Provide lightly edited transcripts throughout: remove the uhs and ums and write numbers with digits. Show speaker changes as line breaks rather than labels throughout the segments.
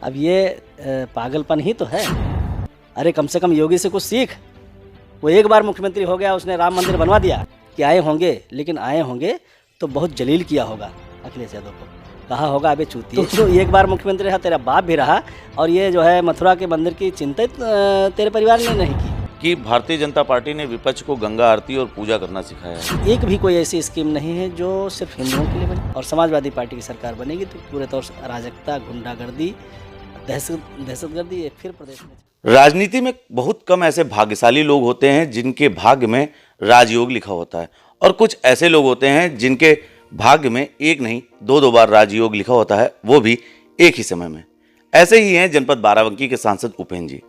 अब ये पागलपन ही तो है। अरे कम से कम योगी से कुछ सीख। वो एक बार मुख्यमंत्री हो गया, उसने राम मंदिर बनवा दिया कि आए होंगे, लेकिन आए होंगे तो बहुत जलील किया होगा अखिलेश यादव को। कहा होगा अबे चूतिए, तो एक बार मुख्यमंत्री रहा, तेरा बाप भी रहा, और ये जो है मथुरा के मंदिर की चिंता तेरे परिवार ने नहीं की।
कि भारतीय जनता पार्टी ने विपक्ष को गंगा आरती और पूजा करना सिखाया है।
एक भी कोई ऐसी स्कीम नहीं है जो सिर्फ हिंदुओं के लिए बनी। और समाजवादी पार्टी की सरकार बनेगी तो पूरे तौर से अराजकता, गुंडागर्दी, दहशतगर्दी ये फिर प्रदेश में।
राजनीति में बहुत कम ऐसे भाग्यशाली लोग होते हैं जिनके भाग्य में राजयोग लिखा होता है, और कुछ ऐसे लोग होते हैं जिनके भाग्य में एक नहीं दो बार राजयोग लिखा होता है, वो भी एक ही समय में। ऐसे ही हैं जनपद बाराबंकी के सांसद उपेंद्र जी।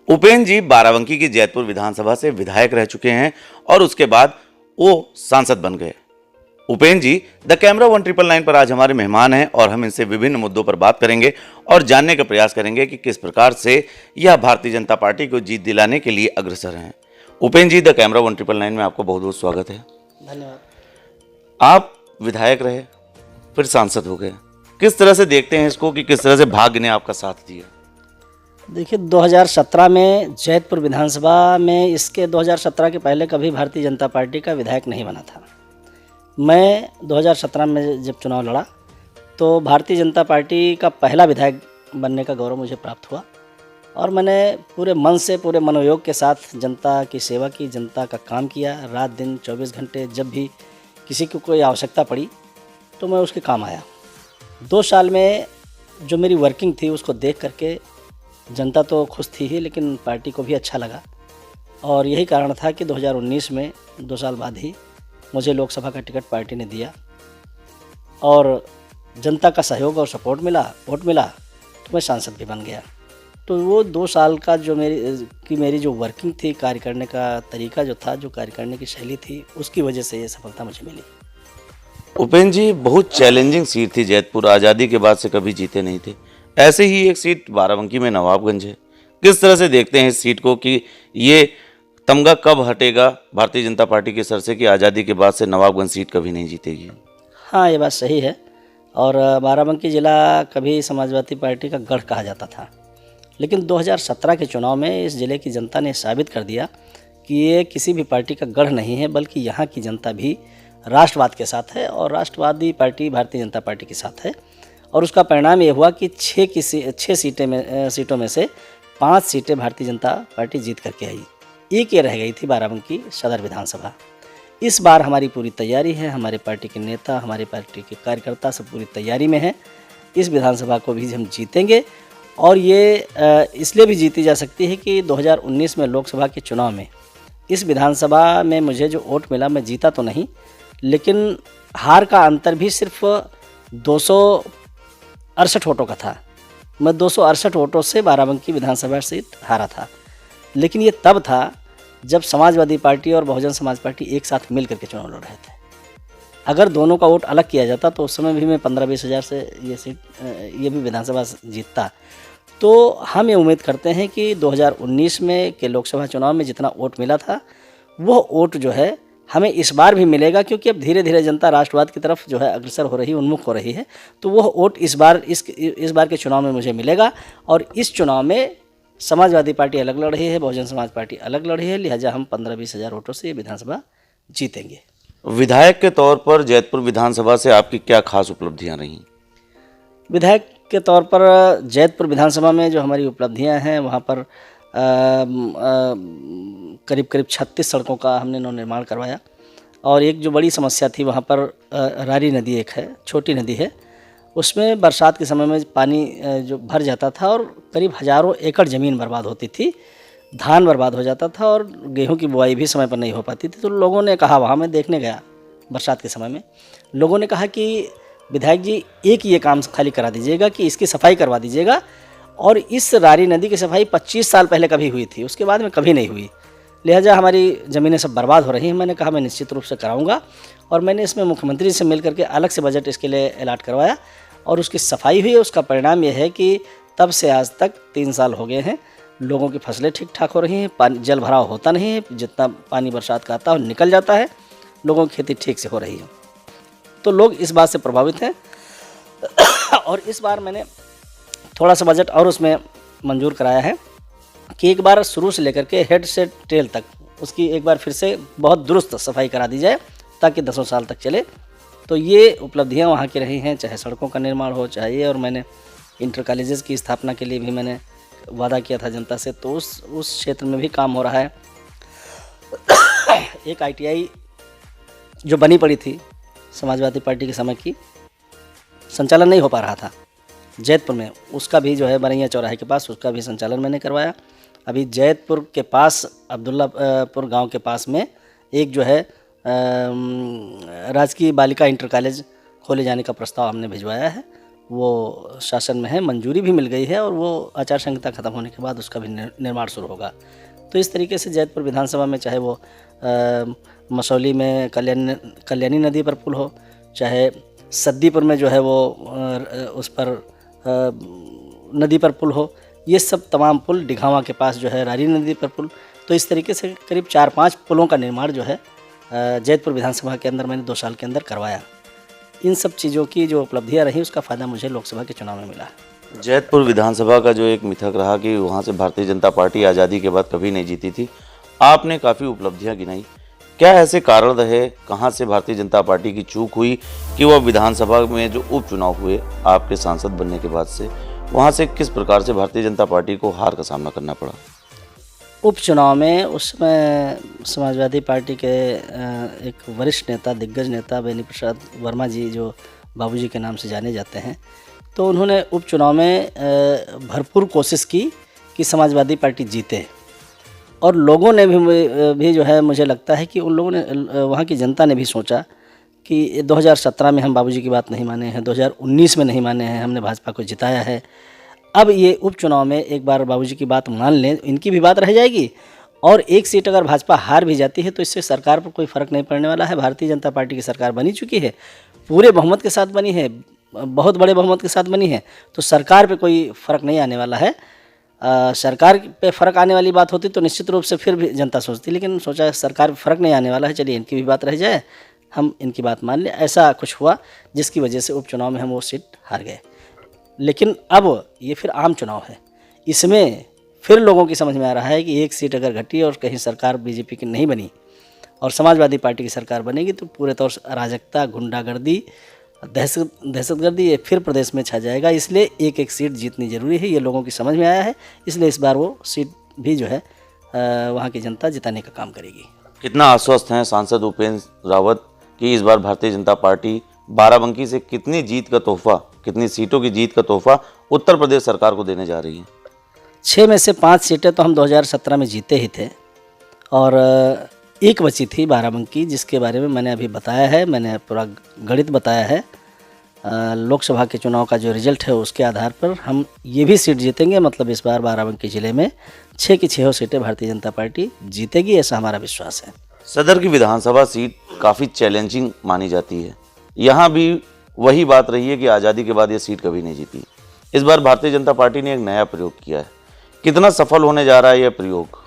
उपेंद्र जी बाराबंकी की जैतपुर विधानसभा से विधायक रह चुके हैं और उसके बाद वो सांसद बन गए। उपेंद्र जी द कैमरा 1999 पर आज हमारे मेहमान हैं और हम इनसे विभिन्न मुद्दों पर बात करेंगे और जानने का प्रयास करेंगे कि किस प्रकार से यह भारतीय जनता पार्टी को जीत दिलाने के लिए अग्रसर हैं। उपेंद्र जी द कैमरा 1999 में आपका बहुत बहुत स्वागत है।
धन्यवाद।
आप विधायक रहे, फिर सांसद हो गए, किस तरह से देखते हैं इसको कि किस तरह से भाग्य ने आपका साथ दिया?
देखिए 2017 में जैतपुर विधानसभा में, इसके 2017 के पहले कभी भारतीय जनता पार्टी का विधायक नहीं बना था। मैं 2017 में जब चुनाव लड़ा तो भारतीय जनता पार्टी का पहला विधायक बनने का गौरव मुझे प्राप्त हुआ, और मैंने पूरे मन से, पूरे मनोयोग के साथ जनता की सेवा की, जनता का काम किया। रात दिन 24 घंटे जब भी किसी को कोई आवश्यकता पड़ी तो मैं उसके काम आया। 2 साल में जो मेरी वर्किंग थी उसको देख करके जनता तो खुश थी ही, लेकिन पार्टी को भी अच्छा लगा, और यही कारण था कि 2019 में 2 साल बाद ही मुझे लोकसभा का टिकट पार्टी ने दिया, और जनता का सहयोग और सपोर्ट मिला, वोट मिला, तो मैं सांसद भी बन गया। तो वो 2 साल का जो मेरी जो वर्किंग थी, कार्य करने का तरीका जो था, जो कार्य करने की शैली थी, उसकी वजह से ये सफलता मुझे मिली।
उपेंद्र जी बहुत चैलेंजिंग सीट थी जैतपुर, आज़ादी के बाद से कभी जीते नहीं थे। ऐसे ही एक सीट बाराबंकी में नवाबगंज है, किस तरह से देखते हैं इस सीट को कि ये तमगा कब हटेगा भारतीय जनता पार्टी के सर से कि आज़ादी के बाद से नवाबगंज सीट कभी नहीं जीतेगी?
हाँ, ये बात सही है, और बाराबंकी ज़िला कभी समाजवादी पार्टी का गढ़ कहा जाता था, लेकिन 2017 के चुनाव में इस ज़िले की जनता ने साबित कर दिया कि ये किसी भी पार्टी का गढ़ नहीं है, बल्कि यहाँ की जनता भी राष्ट्रवाद के साथ है, और राष्ट्रवादी पार्टी भारतीय जनता पार्टी के साथ है। और उसका परिणाम ये हुआ कि 6 सीटों में से 5 सीटें भारतीय जनता पार्टी जीत करके आई। एक ये रह गई थी बाराबंकी सदर विधानसभा। इस बार हमारी पूरी तैयारी है, हमारे पार्टी के नेता, हमारे पार्टी के कार्यकर्ता सब पूरी तैयारी में हैं। इस विधानसभा को भी हम जीतेंगे, और ये इसलिए भी जीती जा सकती है कि 2019 में लोकसभा के चुनाव में इस विधानसभा में मुझे जो वोट मिला, मैं जीता तो नहीं, लेकिन हार का अंतर भी सिर्फ 268 वोटों का था। मैं 268 वोटों से बाराबंकी विधानसभा सीट हारा था, लेकिन ये तब था जब समाजवादी पार्टी और बहुजन समाज पार्टी एक साथ मिल करके चुनाव लड़ रहे थे। अगर दोनों का वोट अलग किया जाता तो उस समय भी मैं 15-20 हज़ार से ये भी विधानसभा जीतता। तो हम ये उम्मीद करते हैं कि 2019 में के लोकसभा चुनाव में जितना वोट मिला था, वो वोट जो है हमें इस बार भी मिलेगा, क्योंकि अब धीरे धीरे जनता राष्ट्रवाद की तरफ जो है अग्रसर हो रही है, उन्मुख हो रही है। तो वो वोट इस बार के चुनाव में मुझे मिलेगा, और इस चुनाव में समाजवादी पार्टी अलग लड़ रही है, बहुजन समाज पार्टी अलग लड़ रही है, लिहाजा हम 15-20 हज़ार वोटों से ये विधानसभा जीतेंगे।
विधायक के तौर पर जैतपुर विधानसभा से आपकी क्या खास उपलब्धियां रहीं?
विधायक के तौर पर जैतपुर विधानसभा में जो हमारी उपलब्धियां हैं, वहाँ पर करीब 36 सड़कों का हमने नवनिर्माण करवाया, और एक जो बड़ी समस्या थी वहाँ पर रारी नदी एक है, छोटी नदी है, उसमें बरसात के समय में पानी जो भर जाता था और करीब हज़ारों एकड़ ज़मीन बर्बाद होती थी, धान बर्बाद हो जाता था, और गेहूं की बुआई भी समय पर नहीं हो पाती थी। तो लोगों ने कहा, वहाँ मैं देखने गया बरसात के समय में, लोगों ने कहा कि विधायक जी एक ये काम खाली करा दीजिएगा कि इसकी सफाई करवा दीजिएगा, और इस रारी नदी की सफाई 25 साल पहले कभी हुई थी, उसके बाद में कभी नहीं हुई, लिहाजा हमारी ज़मीनें सब बर्बाद हो रही हैं। मैंने कहा मैं निश्चित रूप से कराऊंगा, और मैंने इसमें मुख्यमंत्री से मिल करके अलग से बजट इसके लिए अलॉट करवाया, और उसकी सफाई हुई। उसका परिणाम यह है कि तब से आज तक 3 साल हो गए हैं, लोगों की फसलें ठीक ठाक हो रही हैं, पानी जल भराव होता नहीं है, जितना पानी बरसात का आता है निकल जाता है, लोगों की खेती ठीक से हो रही है। तो लोग इस बात से प्रभावित हैं। और इस बार मैंने थोड़ा सा बजट और उसमें मंजूर कराया है कि एक बार शुरू से लेकर के हेड से टेल तक उसकी एक बार फिर से बहुत दुरुस्त सफाई करा दी जाए ताकि 10 साल तक चले। तो ये उपलब्धियां वहाँ की रही हैं, चाहे सड़कों का निर्माण हो, चाहे ये, और मैंने इंटर कॉलेजेस की स्थापना के लिए भी मैंने वादा किया था जनता से, तो उस क्षेत्र में भी काम हो रहा है। एक ITI जो बनी पड़ी थी समाजवादी पार्टी के समय की, संचालन नहीं हो पा रहा था जैतपुर में, उसका भी जो है बरैया चौराहे के पास उसका भी संचालन मैंने करवाया। अभी जैतपुर के पास अब्दुल्लापुर गांव के पास में एक जो है राजकीय बालिका इंटर कॉलेज खोले जाने का प्रस्ताव हमने भिजवाया है, वो शासन में है, मंजूरी भी मिल गई है और वो आचार संहिता खत्म होने के बाद उसका भी निर्माण शुरू होगा। तो इस तरीके से जैतपुर विधानसभा में चाहे वो मसौली में कल्याणी नदी पर पुल हो, चाहे सद्दीपुर में जो है वो उस पर नदी पर पुल हो, ये सब तमाम पुल, डिघावा के पास जो है रारी नदी पर पुल, तो इस तरीके से करीब 4-5 पुलों का निर्माण जो है जैतपुर विधानसभा के अंदर मैंने 2 साल के अंदर करवाया। इन सब चीज़ों की जो उपलब्धियां रही उसका फ़ायदा मुझे लोकसभा के चुनाव में मिला।
जैतपुर विधानसभा का जो एक मिथक रहा कि वहाँ से भारतीय जनता पार्टी आज़ादी के बाद कभी नहीं जीती थी, आपने काफ़ी उपलब्धियां गिनाई। क्या ऐसे कारण रहे, कहाँ से भारतीय जनता पार्टी की चूक हुई कि वह विधानसभा में जो उपचुनाव हुए आपके सांसद बनने के बाद से, वहाँ से किस प्रकार से भारतीय जनता पार्टी को हार का सामना करना पड़ा?
उपचुनाव में उसमें समाजवादी पार्टी के एक वरिष्ठ नेता, दिग्गज नेता बेनी प्रसाद वर्मा जी, जो बाबूजी के नाम से जाने जाते हैं, तो उन्होंने उपचुनाव में भरपूर कोशिश की कि समाजवादी पार्टी जीते, और लोगों ने भी जो है, मुझे लगता है कि उन लोगों ने, वहाँ की जनता ने भी सोचा कि 2017 में हम बाबूजी की बात नहीं माने हैं, 2019 में नहीं माने हैं, हमने भाजपा को जिताया है, अब ये उपचुनाव में एक बार बाबूजी की बात मान लें, इनकी भी बात रह जाएगी, और एक सीट अगर भाजपा हार भी जाती है तो इससे सरकार पर कोई फ़र्क नहीं पड़ने वाला है। भारतीय जनता पार्टी की सरकार बनी चुकी है, पूरे बहुमत के साथ बनी है, बहुत बड़े बहुमत के साथ बनी है, तो सरकार पे कोई फ़र्क नहीं आने वाला है। सरकार पे फ़र्क आने वाली बात होती तो निश्चित रूप से फिर भी जनता सोचती, लेकिन सोचा सरकार पे फ़र्क नहीं आने वाला है, चलिए इनकी भी बात रह जाए, हम इनकी बात मान लें। ऐसा कुछ हुआ जिसकी वजह से उपचुनाव में हम वो सीट हार गए। लेकिन अब ये फिर आम चुनाव है, इसमें फिर लोगों की समझ में आ रहा है कि एक सीट अगर घटी और कहीं सरकार बीजेपी की नहीं बनी और समाजवादी पार्टी की सरकार बनेगी तो पूरे तौर से अराजकता, गुंडागर्दी, दहशतगर्दी ये फिर प्रदेश में छा जाएगा। इसलिए एक एक सीट जीतनी जरूरी है, ये लोगों की समझ में आया है, इसलिए इस बार वो सीट भी जो है वहाँ की जनता जिताने का काम करेगी।
कितना आश्वस्त हैं सांसद उपेंद्र रावत कि इस बार भारतीय जनता पार्टी बाराबंकी से कितनी जीत का तोहफा, कितनी सीटों की जीत का तोहफा उत्तर प्रदेश सरकार को देने जा रही है?
6 में से 5 सीटें तो हम 2017 में जीते ही थे, और एक बची थी बाराबंकी, जिसके बारे में मैंने अभी बताया है, मैंने पूरा गणित बताया है। लोकसभा के चुनाव का जो रिजल्ट है उसके आधार पर हम ये भी सीट जीतेंगे, मतलब इस बार बाराबंकी ज़िले में 6 की 6 सीटें भारतीय जनता पार्टी जीतेगी, ऐसा हमारा विश्वास है।
सदर की विधानसभा सीट काफ़ी चैलेंजिंग मानी जाती है, यहाँ भी वही बात रही है कि आज़ादी के बाद ये सीट कभी नहीं जीती। इस बार भारतीय जनता पार्टी ने एक नया प्रयोग किया है, कितना सफल होने जा रहा है यह प्रयोग?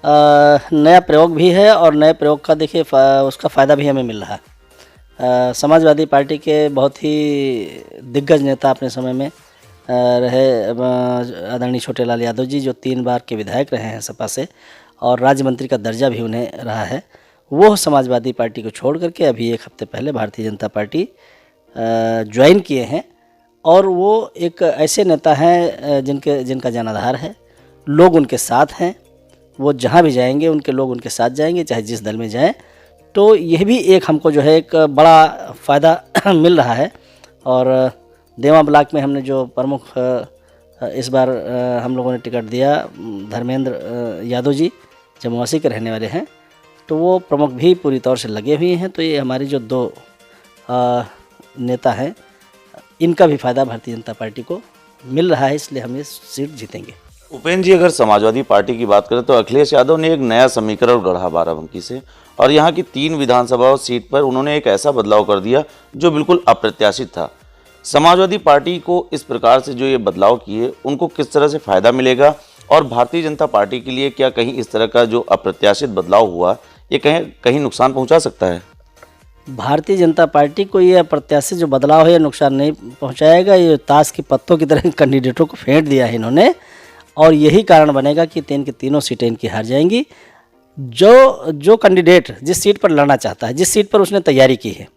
नया प्रयोग भी है, और नए प्रयोग का देखिए उसका फ़ायदा भी हमें मिल रहा है। समाजवादी पार्टी के बहुत ही दिग्गज नेता अपने समय में रहे आदरणीय छोटेलाल यादव जी, जो 3 बार के विधायक रहे हैं सपा से, और राज्य मंत्री का दर्जा भी उन्हें रहा है, वो समाजवादी पार्टी को छोड़ करके अभी 1 हफ्ते पहले भारतीय जनता पार्टी ज्वाइन किए हैं। और वो एक ऐसे नेता हैं जिनका जनाधार है, लोग उनके साथ हैं, वो जहाँ भी जाएंगे उनके लोग उनके साथ जाएंगे, चाहे जिस दल में जाएं। तो यह भी एक हमको जो है एक बड़ा फ़ायदा मिल रहा है। और देवा ब्लॉक में हमने जो प्रमुख इस बार हम लोगों ने टिकट दिया, धर्मेंद्र यादव जी जमुआसी के रहने वाले हैं, तो वो प्रमुख भी पूरी तौर से लगे हुए हैं। तो ये हमारी जो 2 नेता हैं, इनका भी फ़ायदा भारतीय जनता पार्टी को मिल रहा है, इसलिए हम ये सीट जीतेंगे।
उपेंद्र जी, अगर समाजवादी पार्टी की बात करें तो अखिलेश यादव ने एक नया समीकरण गढ़ा बाराबंकी से, और यहाँ की 3 विधानसभा सीट पर उन्होंने एक ऐसा बदलाव कर दिया जो बिल्कुल अप्रत्याशित था। समाजवादी पार्टी को इस प्रकार से जो ये बदलाव किए, उनको किस तरह से फ़ायदा मिलेगा, और भारतीय जनता पार्टी के लिए क्या कहीं इस तरह का जो अप्रत्याशित बदलाव हुआ ये कहीं नुकसान पहुँचा सकता है?
भारतीय जनता पार्टी को ये अप्रत्याशित जो बदलाव है ये नुकसान नहीं पहुंचाएगा। ये ताश की पत्तों की तरह कैंडिडेटों को फेंट दिया है इन्होंने, और यही कारण बनेगा कि तीन की तीनों सीटें इनकी हार जाएंगी। जो कैंडिडेट जिस सीट पर लड़ना चाहता है, जिस सीट पर उसने तैयारी की है,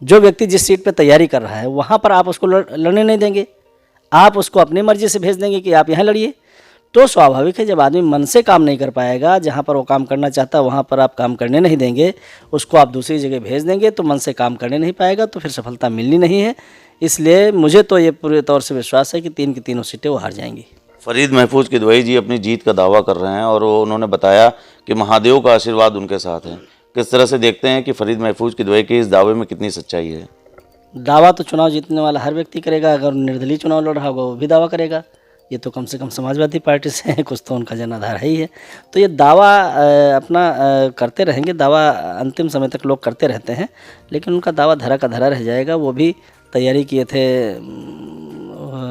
जो व्यक्ति जिस सीट पर तैयारी कर रहा है, वहाँ पर आप उसको लड़ने नहीं देंगे, आप उसको अपनी मर्जी से भेज देंगे कि आप यहाँ लड़िए। तो स्वाभाविक है जब आदमी मन से काम नहीं कर पाएगा, जहाँ पर वो काम करना चाहता है वहाँ पर आप काम करने नहीं देंगे, उसको आप दूसरी जगह भेज देंगे, तो मन से काम करने नहीं पाएगा, तो फिर सफलता मिलनी नहीं है। इसलिए मुझे तो ये पूरे तौर से विश्वास है कि तीन की तीनों सीटें वो हार जाएंगी।
फरीद महफूज किदवई जी अपनी जीत का दावा कर रहे हैं और उन्होंने बताया कि महादेव का आशीर्वाद उनके साथ है। किस तरह से देखते हैं कि फरीद महफूज किदवई के इस दावे में कितनी सच्चाई है?
दावा तो चुनाव जीतने वाला हर व्यक्ति करेगा। अगर निर्दलीय चुनाव लड़ रहा होगा वो भी दावा करेगा। ये तो कम से कम समाजवादी पार्टी से है, कुछ तो उनका जनाधार है ही है। तो ये दावा अपना करते रहेंगे। दावा अंतिम समय तक लोग करते रहते हैं, लेकिन उनका दावा धरा का धरा रह जाएगा। वो भी तैयारी किए थे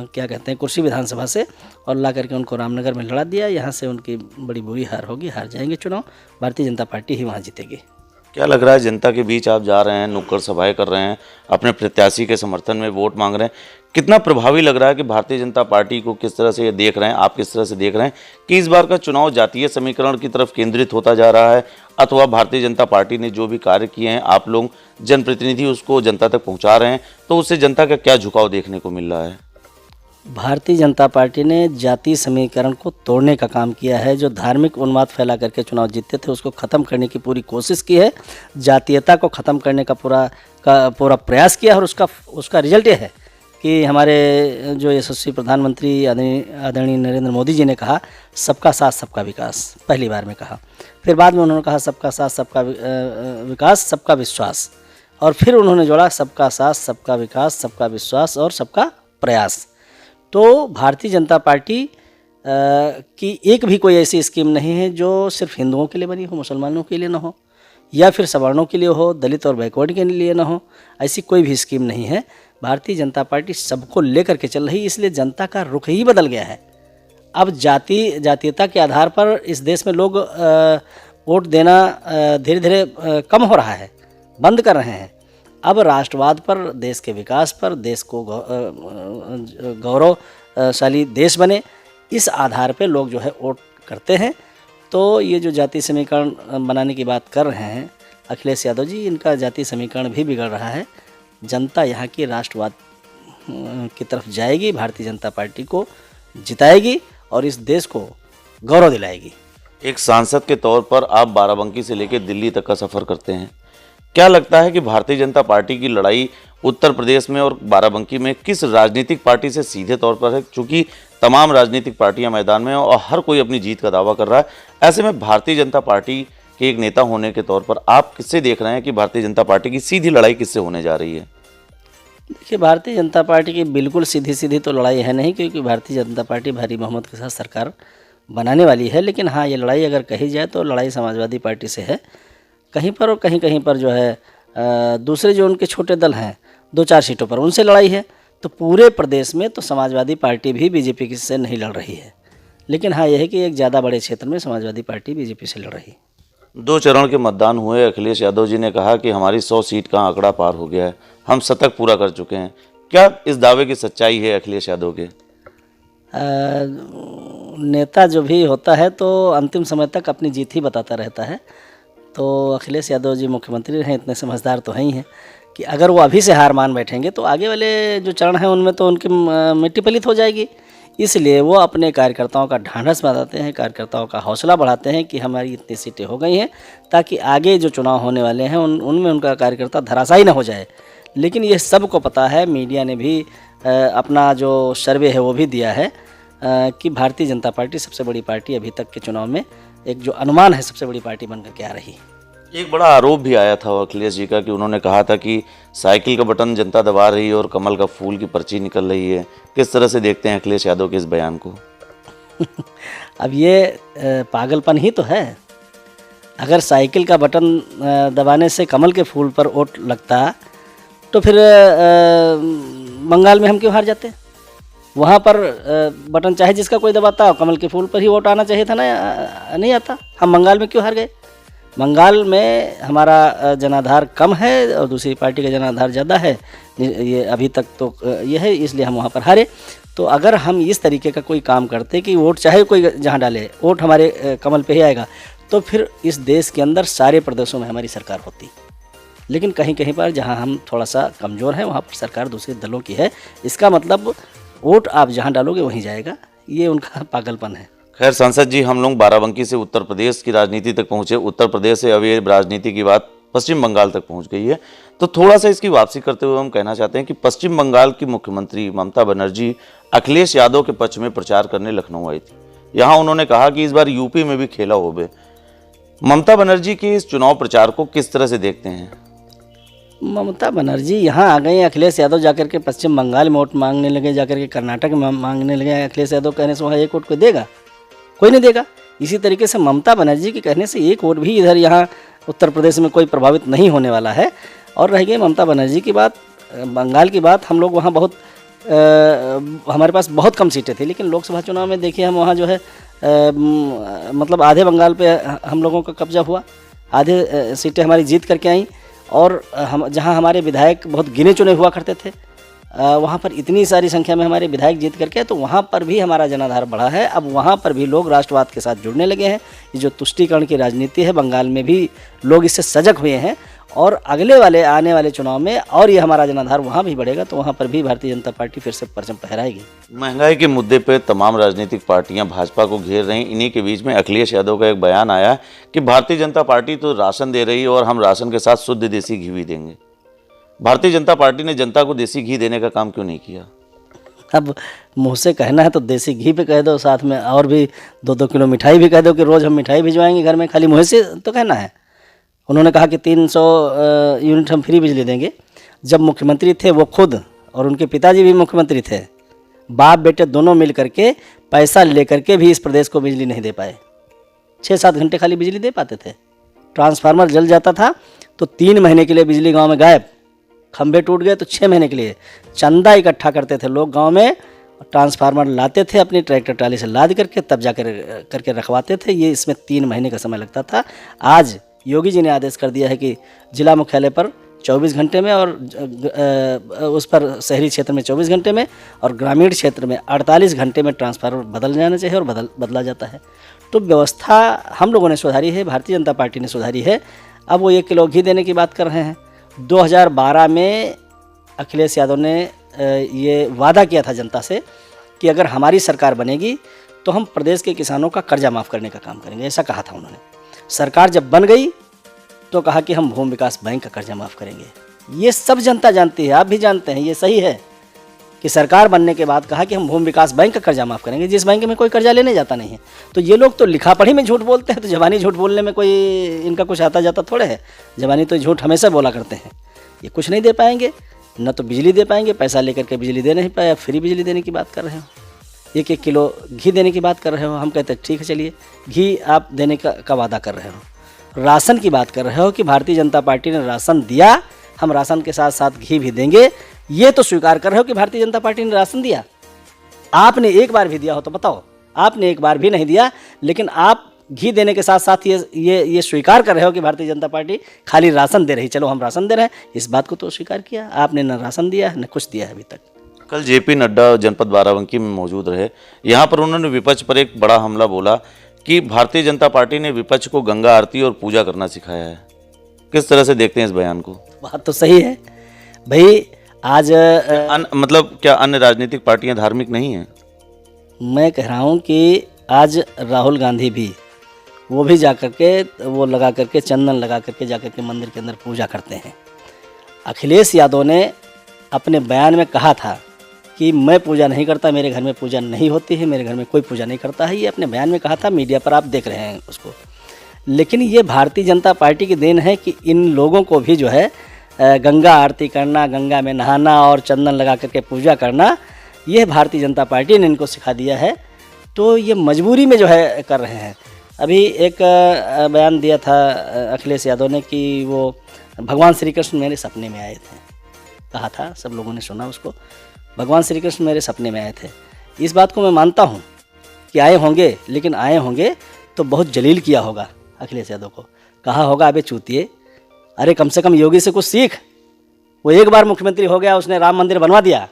क्या कहते हैं कुर्सी विधानसभा से, और ला करके उनको रामनगर में लड़ा दिया। यहाँ से उनकी बड़ी बुरी हार होगी, हार जाएंगे चुनाव। भारतीय जनता पार्टी ही वहाँ जीतेगी।
क्या लग रहा है, जनता के बीच आप जा रहे हैं, नुक्कड़ सभाएं कर रहे हैं, अपने प्रत्याशी के समर्थन में वोट मांग रहे हैं, कितना प्रभावी लग रहा है कि भारतीय जनता पार्टी को किस तरह से ये देख रहे हैं, आप किस तरह से देख रहे हैं कि इस बार का चुनाव जातीय समीकरण की तरफ केंद्रित होता जा रहा है, अथवा भारतीय जनता पार्टी ने जो भी कार्य किए हैं आप लोग जनप्रतिनिधि उसको जनता तक पहुँचा रहे हैं, तो उससे जनता का क्या झुकाव देखने को मिल रहा है?
भारतीय जनता पार्टी ने जातीय समीकरण को तोड़ने का काम किया है। जो धार्मिक उन्माद फैला करके चुनाव जीतते थे उसको ख़त्म करने की पूरी कोशिश की है। जातीयता को ख़त्म करने का पूरा प्रयास किया है, और उसका रिजल्ट ये है कि हमारे जो यशस्वी प्रधानमंत्री आदरणीय नरेंद्र मोदी जी ने कहा सबका साथ सबका विकास, पहली बार में कहा। फिर बाद में उन्होंने कहा सबका साथ सबका विकास सबका विश्वास, और फिर उन्होंने जोड़ा सबका साथ सबका विकास सबका विश्वास और सबका प्रयास। तो भारतीय जनता पार्टी की एक भी कोई ऐसी स्कीम नहीं है जो सिर्फ हिंदुओं के लिए बनी हो, मुसलमानों के लिए ना हो, या फिर सवर्णों के लिए हो, दलित और बैकवर्ड के लिए ना हो। ऐसी कोई भी स्कीम नहीं है। भारतीय जनता पार्टी सबको लेकर के चल रही है, इसलिए जनता का रुख ही बदल गया है। अब जातीयता के आधार पर इस देश में लोग वोट देना धीरे धीरे कम हो रहा है, बंद कर रहे हैं। अब राष्ट्रवाद पर, देश के विकास पर, देश को गौरवशाली देश बने, इस आधार पे लोग जो है वोट करते हैं। तो ये जो जातीय समीकरण बनाने की बात कर रहे हैं अखिलेश यादव जी, इनका जातीय समीकरण भी बिगड़ रहा है। जनता यहाँ की राष्ट्रवाद की तरफ जाएगी, भारतीय जनता पार्टी को जिताएगी और इस देश को गौरव दिलाएगी।
एक सांसद के तौर पर आप बाराबंकी से लेकर दिल्ली तक का सफ़र करते हैं, क्या लगता है कि भारतीय जनता पार्टी की लड़ाई उत्तर प्रदेश में और बाराबंकी में किस राजनीतिक पार्टी से सीधे तौर पर है? क्योंकि तमाम राजनीतिक पार्टियां मैदान में हैं और हर कोई अपनी जीत का दावा कर रहा है। ऐसे में भारतीय जनता पार्टी के एक नेता होने के तौर पर आप किससे देख रहे हैं कि भारतीय जनता पार्टी की सीधी लड़ाई किससे होने जा रही है?
देखिए, भारतीय जनता पार्टी की बिल्कुल सीधी तो लड़ाई है नहीं, क्योंकि भारतीय जनता पार्टी भारी बहुमत के साथ सरकार बनाने वाली है। लेकिन हाँ, ये लड़ाई अगर कही जाए तो लड़ाई समाजवादी पार्टी से है कहीं पर, और कहीं पर जो है दूसरे जो उनके छोटे दल हैं 2-4 सीटों पर, उनसे लड़ाई है। तो पूरे प्रदेश में तो समाजवादी पार्टी भी बीजेपी से नहीं लड़ रही है। लेकिन हाँ, यह है कि एक ज़्यादा बड़े क्षेत्र में समाजवादी पार्टी बीजेपी से लड़ रही है।
2 चरण के मतदान हुए। अखिलेश यादव जी ने कहा कि हमारी 100 सीट का आंकड़ा पार हो गया है, हम शतक पूरा कर चुके हैं। क्या इस दावे की सच्चाई है अखिलेश यादव के?
नेता जो भी होता है तो अंतिम समय तक अपनी जीत ही बताता रहता है। तो अखिलेश यादव जी मुख्यमंत्री हैं, इतने समझदार तो हैं ही हैं कि अगर वो अभी से हार मान बैठेंगे तो आगे वाले जो चरण हैं उनमें तो उनकी मिट्टी पलित हो जाएगी। इसलिए वो अपने कार्यकर्ताओं का ढांढस बढ़ाते हैं, कार्यकर्ताओं का हौसला बढ़ाते हैं कि हमारी इतनी सीटें हो गई हैं, ताकि आगे जो चुनाव होने वाले हैं उनमें उनका कार्यकर्ता धराशायी ना हो जाए। लेकिन ये सबको पता है, मीडिया ने भी अपना जो सर्वे है वो भी दिया है कि भारतीय जनता पार्टी सबसे बड़ी पार्टी अभी तक के चुनाव में, एक जो अनुमान है, सबसे बड़ी पार्टी बनकर के आ रही है।
एक बड़ा आरोप भी आया था अखिलेश जी का कि उन्होंने कहा था कि साइकिल का बटन जनता दबा रही है और कमल का फूल की पर्ची निकल रही है। किस तरह से देखते हैं अखिलेश यादव के इस बयान को?
अब ये पागलपन ही तो है। अगर साइकिल का बटन दबाने से कमल के फूल पर वोट लगता तो फिर बंगाल में हम क्यों हार जाते? वहाँ पर बटन चाहे जिसका कोई दबाता हो, कमल के फूल पर ही वोट आना चाहिए था ना, नहीं आता। हम बंगाल में क्यों हार गए? बंगाल में हमारा जनाधार कम है और दूसरी पार्टी का जनाधार ज़्यादा है। ये अभी तक तो ये है, इसलिए हम वहाँ पर हारे। तो अगर हम इस तरीके का कोई काम करते कि वोट चाहे कोई जहाँ डाले, वोट हमारे कमल पे ही आएगा, तो फिर इस देश के अंदर सारे प्रदेशों में हमारी सरकार होती। लेकिन कहीं कहीं पर जहाँ हम थोड़ा सा कमज़ोर हैं वहाँ पर सरकार दूसरे दलों की है। इसका मतलब वोट आप जहाँ डालोगे वहीं जाएगा, ये उनका पागलपन है।
खैर सांसद जी, हम लोग बाराबंकी से उत्तर प्रदेश की राजनीति तक पहुंचे। उत्तर प्रदेश से अब ये राजनीति की बात पश्चिम बंगाल तक पहुंच गई है। तो थोड़ा सा इसकी वापसी करते हुए हम कहना चाहते हैं कि पश्चिम बंगाल की मुख्यमंत्री ममता बनर्जी अखिलेश यादव के पक्ष में प्रचार करने लखनऊ आई थी। यहाँ उन्होंने कहा कि इस बार यूपी में भी खेला होबे। ममता बनर्जी के इस चुनाव प्रचार को किस तरह से देखते हैं?
ममता बनर्जी यहाँ आ गए, अखिलेश यादव जाकर के पश्चिम बंगाल में वोट मांगने लगे, जाकर के कर्नाटक में मांगने लगे। अखिलेश यादव कहने से वहाँ एक वोट कोई देगा? कोई नहीं देगा। इसी तरीके से ममता बनर्जी के कहने से एक वोट भी इधर यहाँ उत्तर प्रदेश में कोई प्रभावित नहीं होने वाला है। और रह गई ममता बनर्जी की बात, बंगाल की बात, हम लोग वहाँ बहुत हमारे पास बहुत कम सीटें थी, लेकिन लोकसभा चुनाव में देखिए हम वहाँ जो है मतलब आधे बंगाल पे हम लोगों का कब्जा हुआ, आधे सीटें हमारी जीत करके आई। और हम जहाँ हमारे विधायक बहुत गिने चुने हुआ करते थे, वहाँ पर इतनी सारी संख्या में हमारे विधायक जीत करके, तो वहाँ पर भी हमारा जनाधार बढ़ा है। अब वहाँ पर भी लोग राष्ट्रवाद के साथ जुड़ने लगे हैं। ये जो तुष्टीकरण की राजनीति है, बंगाल में भी लोग इससे सजग हुए हैं। और अगले वाले आने वाले चुनाव में और ये हमारा जनाधार वहाँ भी बढ़ेगा, तो वहाँ पर भी भारतीय जनता पार्टी फिर से परचम फहराएगी।
महंगाई के मुद्दे पर तमाम राजनीतिक पार्टियां भाजपा को घेर रही। इन्हीं के बीच में अखिलेश यादव का एक बयान आया कि भारतीय जनता पार्टी तो राशन दे रही है और हम राशन के साथ शुद्ध देसी घी भी देंगे। भारतीय जनता पार्टी ने जनता को देसी घी देने का काम क्यों नहीं किया?
अब मुँह से कहना है तो देसी घी पे कह दो, साथ में और भी 2-2 किलो मिठाई भी कह दो कि रोज़ हम मिठाई भिजवाएंगे घर में। खाली मुँह से तो कहना है। उन्होंने कहा कि 300 यूनिट हम फ्री बिजली देंगे। जब मुख्यमंत्री थे वो खुद, और उनके पिताजी भी मुख्यमंत्री थे, बाप बेटे दोनों मिल करके पैसा लेकर के भी इस प्रदेश को बिजली नहीं दे पाए। 6-7 घंटे खाली बिजली दे पाते थे। ट्रांसफार्मर जल जाता था तो 3 महीने के लिए बिजली गांव में गायब। खंभे टूट गए तो 6 महीने के लिए चंदा इकट्ठा करते थे लोग गांव में, ट्रांसफार्मर लाते थे अपनी ट्रैक्टर ट्राली से लाद करके, तब जाकर करके रखवाते थे। ये इसमें 3 महीने का समय लगता था। आज योगी जी ने आदेश कर दिया है कि जिला मुख्यालय पर 24 घंटे में, और उस पर शहरी क्षेत्र में 24 घंटे में, और ग्रामीण क्षेत्र में 48 घंटे में ट्रांसफार्मर बदल जाना चाहिए, और बदला जाता है। तो व्यवस्था हम लोगों ने सुधारी है, भारतीय जनता पार्टी ने सुधारी है। अब वो 1 किलो घी देने की बात कर रहे हैं। 2012 में अखिलेश यादव ने ये वादा किया था जनता से कि अगर हमारी सरकार बनेगी तो हम प्रदेश के किसानों का कर्जा माफ़ करने का काम करेंगे, ऐसा कहा था उन्होंने। सरकार जब बन गई तो कहा कि हम भूमि विकास बैंक का कर्जा माफ़ करेंगे। ये सब जनता जानती है, आप भी जानते हैं, ये सही है कि सरकार बनने के बाद कहा कि हम भूमि विकास बैंक का कर्जा माफ़ करेंगे, जिस बैंक में कोई कर्जा लेने जाता नहीं है। तो ये लोग तो लिखा पढ़ी में झूठ बोलते हैं, तो जबानी झूठ बोलने में कोई इनका कुछ आता जाता थोड़े है। जबानी तो झूठ हमेशा बोला करते हैं। ये कुछ नहीं दे पाएंगे, न तो बिजली दे पाएंगे, पैसा लेकर के बिजली दे नहीं पाए, फ्री बिजली देने की बात कर रहे हो, 1-1 किलो घी देने की बात कर रहे हो। हम कहते हैं ठीक है, चलिए घी आप देने का वादा कर रहे हो। राशन की बात कर रहे हो कि भारतीय जनता पार्टी ने राशन दिया, हम राशन के साथ साथ घी भी देंगे। ये तो स्वीकार कर रहे हो कि भारतीय जनता पार्टी ने राशन दिया। आपने एक बार भी दिया हो तो बताओ? आपने एक बार भी नहीं दिया, लेकिन आप घी देने के साथ साथ ये स्वीकार कर रहे हो कि भारतीय जनता पार्टी खाली राशन दे रही। चलो हम राशन दे रहे हैं, इस बात को तो स्वीकार किया। आपने न राशन दिया न कुछ दिया है अभी तक।
कल जेपी नड्डा जनपद बाराबंकी में मौजूद रहे। यहाँ पर उन्होंने विपक्ष पर एक बड़ा हमला बोला कि भारतीय जनता पार्टी ने विपक्ष को गंगा आरती और पूजा करना सिखाया है। किस तरह से देखते हैं इस बयान को?
बात तो सही है भाई। आज
मतलब क्या अन्य राजनीतिक पार्टियां धार्मिक नहीं हैं?
मैं कह रहा हूँ कि आज राहुल गांधी भी, वो भी जा कर के वो लगा करके चंदन लगा करके जा कर के मंदिर के अंदर पूजा करते हैं। अखिलेश यादव ने अपने बयान में कहा था कि मैं पूजा नहीं करता, मेरे घर में पूजा नहीं होती है, मेरे घर में कोई पूजा नहीं करता है। ये अपने बयान में कहा था, मीडिया पर आप देख रहे हैं उसको। लेकिन ये भारतीय जनता पार्टी की देन है कि इन लोगों को भी जो है गंगा आरती करना, गंगा में नहाना और चंदन लगा करके पूजा करना, ये भारतीय जनता पार्टी ने इनको सिखा दिया है। तो ये मजबूरी में जो है कर रहे हैं। अभी एक बयान दिया था अखिलेश यादव ने कि वो भगवान श्री कृष्ण मेरे सपने में आए थे, कहा था, सब लोगों ने सुना उसको। भगवान श्री कृष्ण मेरे सपने में आए थे। इस बात को मैं मानता हूँ कि आए होंगे, लेकिन आए होंगे तो बहुत जलील किया होगा अखिलेश यादव को। कहा होगा अबे चूतिए, अरे कम से कम योगी से कुछ सीख। वो एक बार मुख्यमंत्री हो गया, उसने राम मंदिर बनवा दिया,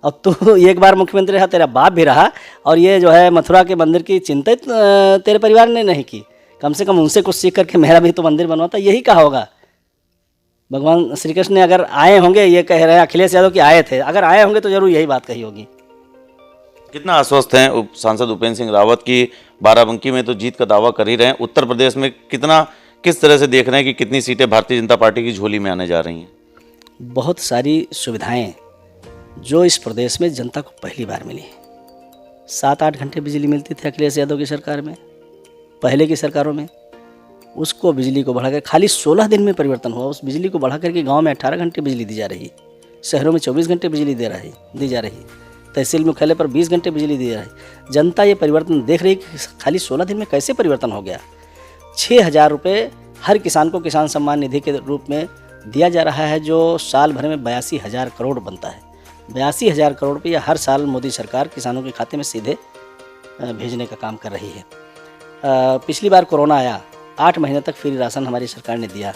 और तू एक बार मुख्यमंत्री रहा, तेरा बाप भी रहा, और ये जो है मथुरा के मंदिर की चिंता तेरे परिवार ने नहीं की। कम से कम उनसे कुछ सीख करके मेरा भी तो मंदिर बनवाता, यही कहा होगा। भगवान श्री कृष्ण ने अगर आए होंगे, ये कह रहे हैं अखिलेश यादव कि आए थे, अगर आए होंगे तो जरूर यही बात कही होगी।
कितना आश्वस्त हैं सांसद उपेंद्र सिंह रावत की? बाराबंकी में तो जीत का दावा कर ही रहे हैं, उत्तर प्रदेश में किस तरह से देख रहे हैं कि कितनी सीटें भारतीय जनता पार्टी की झोली में आने जा रही हैं?
बहुत सारी सुविधाएं जो इस प्रदेश में जनता को पहली बार मिली। 7-8 घंटे बिजली मिलती थी अखिलेश यादव की सरकार में, पहले की सरकारों में। उसको बिजली को बढ़ाकर खाली 16 दिन में परिवर्तन हुआ। उस बिजली को बढ़ा करके गांव में 18 घंटे बिजली दी जा रही, शहरों में 24 घंटे बिजली दी जा रही, तहसील मुख्यालय पर 20 घंटे बिजली दी जा रही। जनता ये परिवर्तन देख रही कि खाली 16 दिन में कैसे परिवर्तन हो गया। 6,000 रुपये हर किसान को किसान सम्मान निधि के रूप में दिया जा रहा है, जो साल भर में 82,000 करोड़ बनता है। 82,000 करोड़ रुपये हर साल मोदी सरकार किसानों के खाते में सीधे भेजने का काम कर रही है। पिछली बार कोरोना आया, 8 महीने तक फ्री राशन हमारी सरकार ने दिया।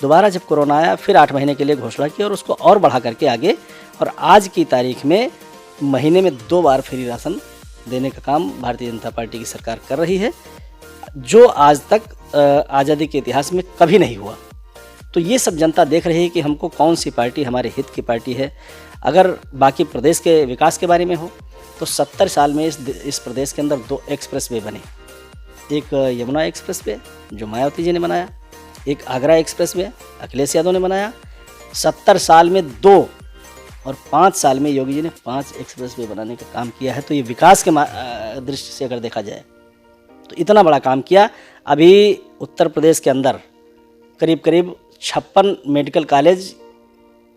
दोबारा जब कोरोना आया फिर 8 महीने के लिए घोषणा की और उसको और बढ़ा करके आगे, और आज की तारीख में महीने में 2 बार फ्री राशन देने का काम भारतीय जनता पार्टी की सरकार कर रही है, जो आज तक आज़ादी के इतिहास में कभी नहीं हुआ। तो ये सब जनता देख रही है कि हमको कौन सी पार्टी हमारे हित की पार्टी है। अगर बाकी प्रदेश के विकास के बारे में हो तो 70 साल में इस प्रदेश के अंदर 2 एक्सप्रेस वे बने। एक यमुना एक्सप्रेस वे जो मायावती जी ने बनाया, एक आगरा एक्सप्रेस वे अखिलेश यादव ने बनाया। 70 साल में 2 और 5 साल में योगी जी ने 5 एक्सप्रेस वे बनाने का काम किया है। तो ये विकास के दृष्टि से अगर देखा जाए तो इतना बड़ा काम किया। अभी उत्तर प्रदेश के अंदर करीब 56 मेडिकल कॉलेज,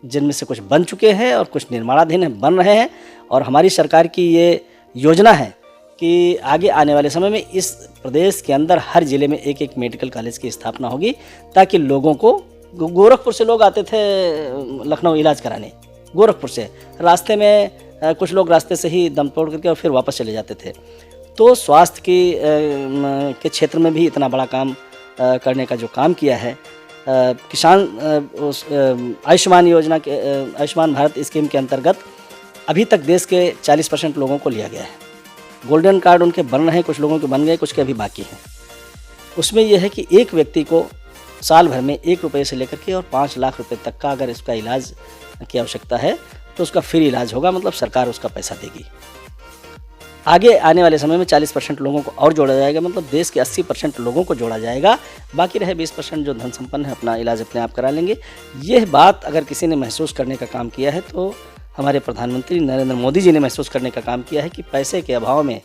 जिनमें से कुछ बन चुके हैं और कुछ निर्माणाधीन हैं, बन रहे हैं। और हमारी सरकार की ये योजना है कि आगे आने वाले समय में इस प्रदेश के अंदर हर ज़िले में एक मेडिकल कॉलेज की स्थापना होगी, ताकि लोगों को, गोरखपुर से लोग आते थे लखनऊ इलाज कराने, गोरखपुर से रास्ते में कुछ लोग रास्ते से ही दम तोड़ करके और फिर वापस चले जाते थे। तो स्वास्थ्य के क्षेत्र में भी इतना बड़ा काम करने का जो काम किया है, किसान आयुष्मान योजना के, आयुष्मान भारत स्कीम के अंतर्गत अभी तक देश के 40% लोगों को लिया गया है। गोल्डन कार्ड उनके बन रहे हैं, कुछ लोगों के बन गए, कुछ के अभी बाकी हैं। उसमें यह है कि एक व्यक्ति को साल भर में 1 रुपये से लेकर के और 5 लाख रुपए तक का अगर इसका इलाज की आवश्यकता है तो उसका फ्री इलाज होगा, मतलब सरकार उसका पैसा देगी। आगे आने वाले समय में 40% लोगों को और जोड़ा जाएगा, मतलब देश के 80% लोगों को जोड़ा जाएगा। बाकी रहे 20% जो धन संपन्न है अपना इलाज अपने आप करा लेंगे। यह बात अगर किसी ने महसूस करने का काम किया है तो हमारे प्रधानमंत्री नरेंद्र मोदी जी ने महसूस करने का काम किया है कि पैसे के अभाव में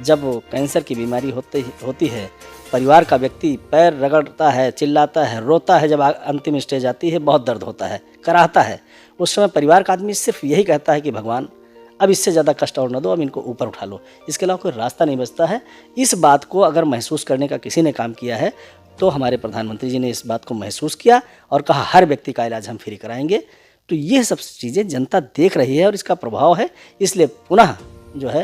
जब कैंसर की बीमारी होती है, परिवार का व्यक्ति पैर रगड़ता है, चिल्लाता है, रोता है, जब अंतिम स्टेज आती है बहुत दर्द होता है, कराहता है। उस समय परिवार का आदमी सिर्फ यही कहता है कि भगवान अब इससे ज़्यादा कष्ट और न दो, अब इनको ऊपर उठा लो, इसके अलावा कोई रास्ता नहीं बचता है। इस बात को अगर महसूस करने का किसी ने काम किया है तो हमारे प्रधानमंत्री जी ने इस बात को महसूस किया और कहा हर व्यक्ति का इलाज हम फ्री कराएंगे। तो ये सब चीज़ें जनता देख रही है और इसका प्रभाव है। इसलिए पुनः जो है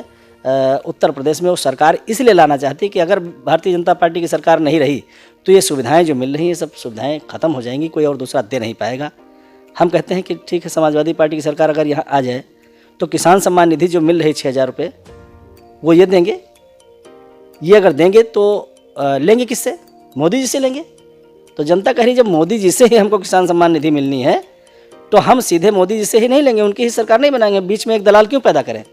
उत्तर प्रदेश में वो सरकार इसलिए लाना चाहती है कि अगर भारतीय जनता पार्टी की सरकार नहीं रही तो ये सुविधाएं जो मिल रही हैं, सब सुविधाएं ख़त्म हो जाएंगी, कोई और दूसरा दे नहीं पाएगा। हम कहते हैं कि ठीक है, समाजवादी पार्टी की सरकार अगर यहाँ आ जाए तो किसान सम्मान निधि जो मिल रही 6,000 रुपये वो ये देंगे। ये अगर देंगे तो लेंगे किससे? मोदी जी से लेंगे। तो जनता कह रही जब मोदी जी से ही हमको किसान सम्मान निधि मिलनी है तो हम सीधे मोदी जी से ही नहीं लेंगे, उनकी ही सरकार नहीं बनाएंगे, बीच में एक दलाल क्यों पैदा करें।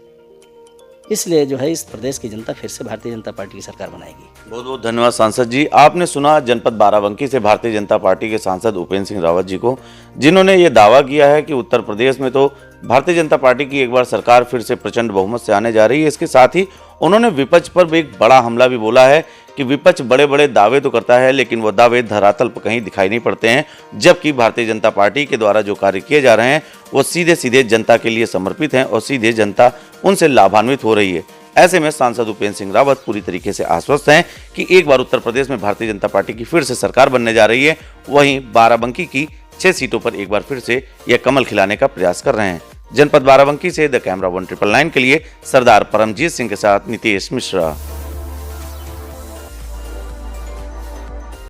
इसलिए जो है इस प्रदेश की जनता फिर से भारतीय जनता पार्टी की सरकार बनाएगी।
बहुत बहुत धन्यवाद सांसद जी। आपने सुना जनपद बाराबंकी से भारतीय जनता पार्टी के सांसद उपेंद्र सिंह रावत जी को, जिन्होंने ये दावा किया है कि उत्तर प्रदेश में तो भारतीय जनता पार्टी की एक बार सरकार फिर से प्रचंड बहुमत से आने जा रही है। इसके साथ ही उन्होंने विपक्ष पर भी एक बड़ा हमला भी बोला है कि विपक्ष बड़े बड़े दावे तो करता है लेकिन वो दावे धरातल पर कहीं दिखाई नहीं पड़ते हैं, जबकि भारतीय जनता पार्टी के द्वारा जो कार्य किए जा रहे हैं वो सीधे सीधे जनता के लिए समर्पित हैं और सीधे जनता उनसे लाभान्वित हो रही है। ऐसे में सांसद उपेंद्र सिंह रावत पूरी तरीके से आश्वस्त हैं कि एक बार उत्तर प्रदेश में भारतीय जनता पार्टी की फिर से सरकार बनने जा रही है। वहीं बाराबंकी की 6 सीटों पर एक बार फिर से यह कमल खिलाने का प्रयास कर रहे हैं। जनपद बाराबंकी से द कैमरा 199 के लिए सरदार परमजीत सिंह के साथ नितेश मिश्रा।